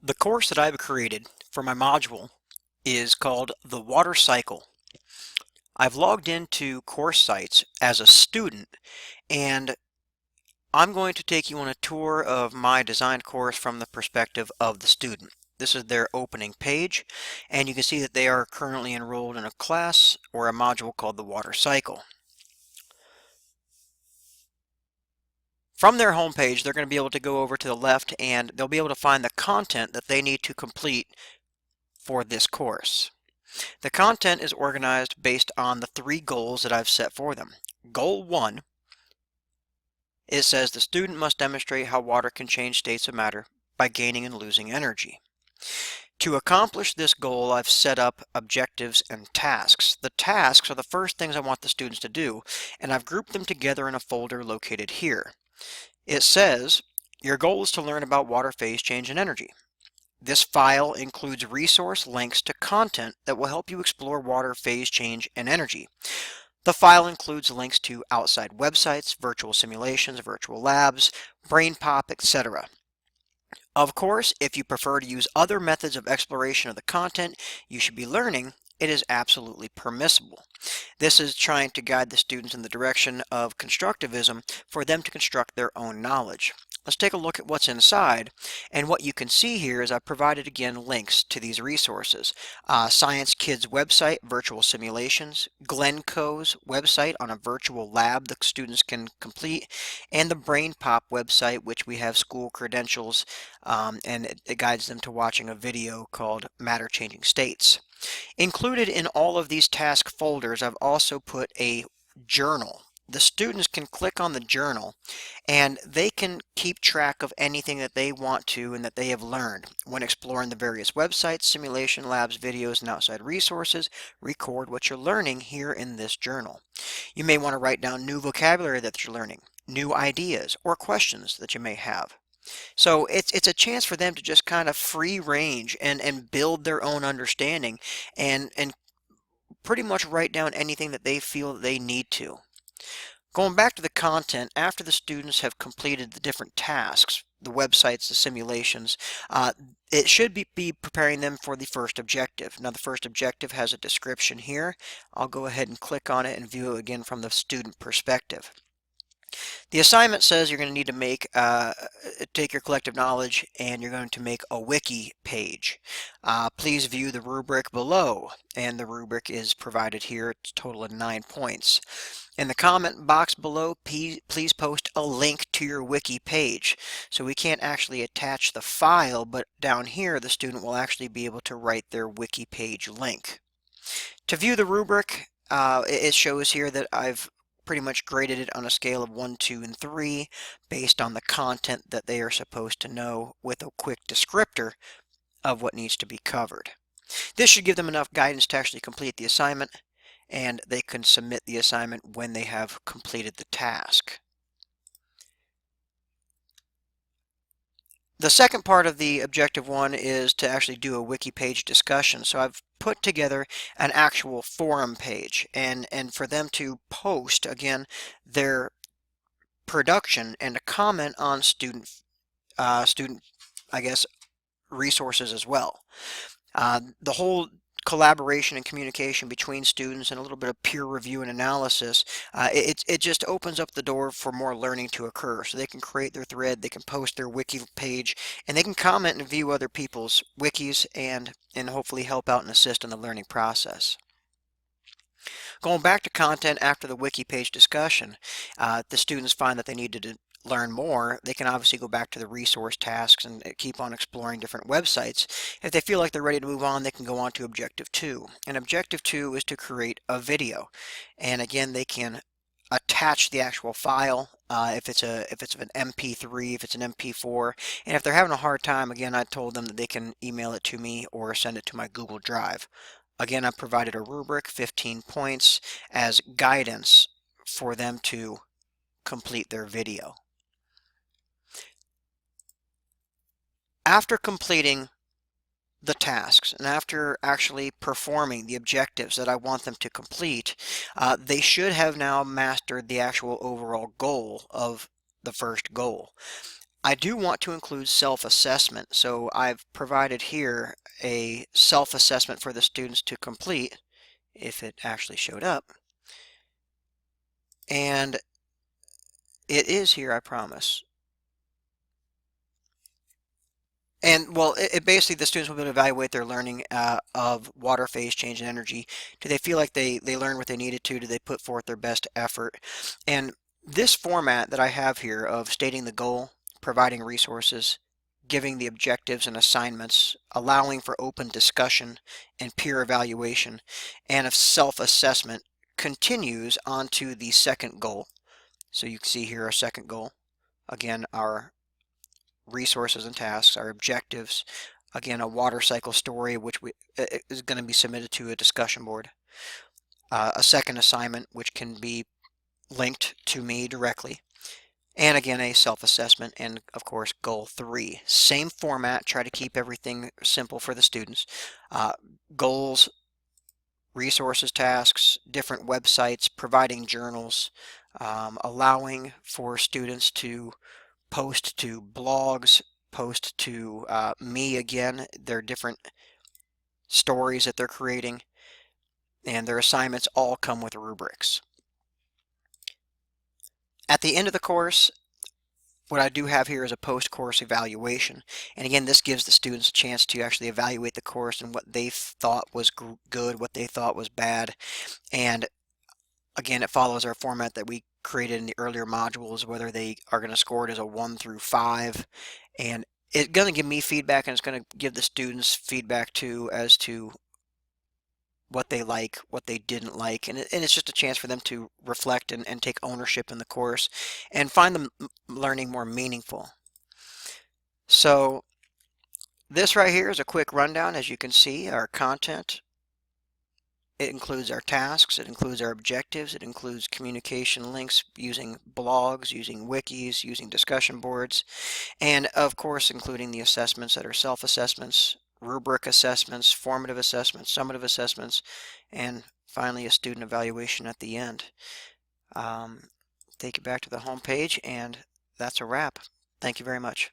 The course that I've created for my module is called the water cycle. I've logged into CourseSites as a student, and I'm going to take you on a tour of my designed course from the perspective of the student. This is their opening page, and you can see that they are currently enrolled in a class or a module called the water cycle. From their home page, they're going to be able to go over to the left and they'll be able to find the content that they need to complete for this course. The content is organized based on the three goals that I've set for them. Goal 1, it says the student must demonstrate how water can change states of matter by gaining and losing energy. To accomplish this goal, I've set up objectives and tasks. The tasks are the first things I want the students to do, and I've grouped them together in a folder located here. It says, your goal is to learn about water phase change and energy. This file includes resource links to content that will help you explore water phase change and energy. The file includes links to outside websites, virtual simulations, virtual labs, BrainPop, etc. Of course, if you prefer to use other methods of exploration of the content you should be learning, it is absolutely permissible. This is trying to guide the students in the direction of constructivism for them to construct their own knowledge. Let's take a look at what's inside, and what you can see here is I've provided again links to these resources. Science Kids website, virtual simulations, Glencoe's website on a virtual lab the students can complete, and the BrainPop website, which we have school credentials, and it guides them to watching a video called Matter Changing States. Included in all of these task folders, I've also put a journal. The students can click on the journal and they can keep track of anything that they want to and that they have learned when exploring the various websites, simulation labs, videos, and outside resources. Record what you're learning here in this journal. You may want to write down new vocabulary that you're learning, new ideas, or questions that you may have. So it's a chance for them to just kind of free range and build their own understanding and pretty much write down anything that they feel that they need to. Going back to the content, after the students have completed the different tasks, the websites, the simulations, it should be preparing them for the first objective. Now the first objective has a description here. I'll go ahead and click on it and view it again from the student perspective. The assignment says you're going to need to take your collective knowledge and you're going to make a wiki page. Please view the rubric below, and the rubric is provided here. It's a total of 9 points. In the comment box below, please post a link to your wiki page. So we can't actually attach the file, but down here the student will actually be able to write their wiki page link. To view the rubric, it shows here that I've pretty much graded it on a scale of 1, 2, and 3 based on the content that they are supposed to know with a quick descriptor of what needs to be covered. This should give them enough guidance to actually complete the assignment, and they can submit the assignment when they have completed the task. The second part of the objective 1 is to actually do a wiki page discussion. So I've put together an actual forum page and for them to post again their production and to comment on student I guess resources as well. The whole collaboration and communication between students and a little bit of peer review and analysis, it just opens up the door for more learning to occur. So they can create their thread, they can post their wiki page, and they can comment and view other people's wikis and hopefully help out and assist in the learning process. Going back to content after the wiki page discussion, the students find that they need to learn more, they can obviously go back to the resource tasks and keep on exploring different websites. If they feel like they're ready to move on, they can go on to Objective 2. And Objective 2 is to create a video. And again, they can attach the actual file if it's an MP3, if it's an MP4. And if they're having a hard time, again, I told them that they can email it to me or send it to my Google Drive. Again, I provided a rubric, 15 points, as guidance for them to complete their video. After completing the tasks and after actually performing the objectives that I want them to complete, they should have now mastered the actual overall goal of the first goal. I do want to include self-assessment, so I've provided here a self-assessment for the students to complete, if it actually showed up. And it is here, I promise. And well, it basically, the students will be able to evaluate their learning of water phase change and energy. Do they feel like they learned what they needed to? Do they put forth their best effort? And this format that I have here of stating the goal, providing resources, giving the objectives and assignments, allowing for open discussion and peer evaluation, and of self-assessment continues onto the second goal. So you can see here our second goal. Again, our resources and tasks, our objectives, again, a water cycle story, which is going to be submitted to a discussion board. A second assignment, which can be linked to me directly. And again, a self-assessment, and of course, goal 3. Same format, try to keep everything simple for the students. Goals, resources, tasks, different websites, providing journals, allowing for students to post to blogs, post to me again, their different stories that they're creating, and their assignments all come with rubrics. At the end of the course, what I do have here is a post-course evaluation. And again, this gives the students a chance to actually evaluate the course and what they thought was good, what they thought was bad. And again, it follows our format that we created in the earlier modules, whether they are going to score it as a 1 through 5. And it's going to give me feedback, and it's going to give the students feedback too as to what they like, what they didn't like. And it's just a chance for them to reflect and take ownership in the course and find the learning more meaningful. So this right here is a quick rundown. As you can see, our content. It includes our tasks, it includes our objectives, it includes communication links using blogs, using wikis, using discussion boards, and of course including the assessments that are self-assessments, rubric assessments, formative assessments, summative assessments, and finally a student evaluation at the end. Take you back to the home page, and that's a wrap. Thank you very much.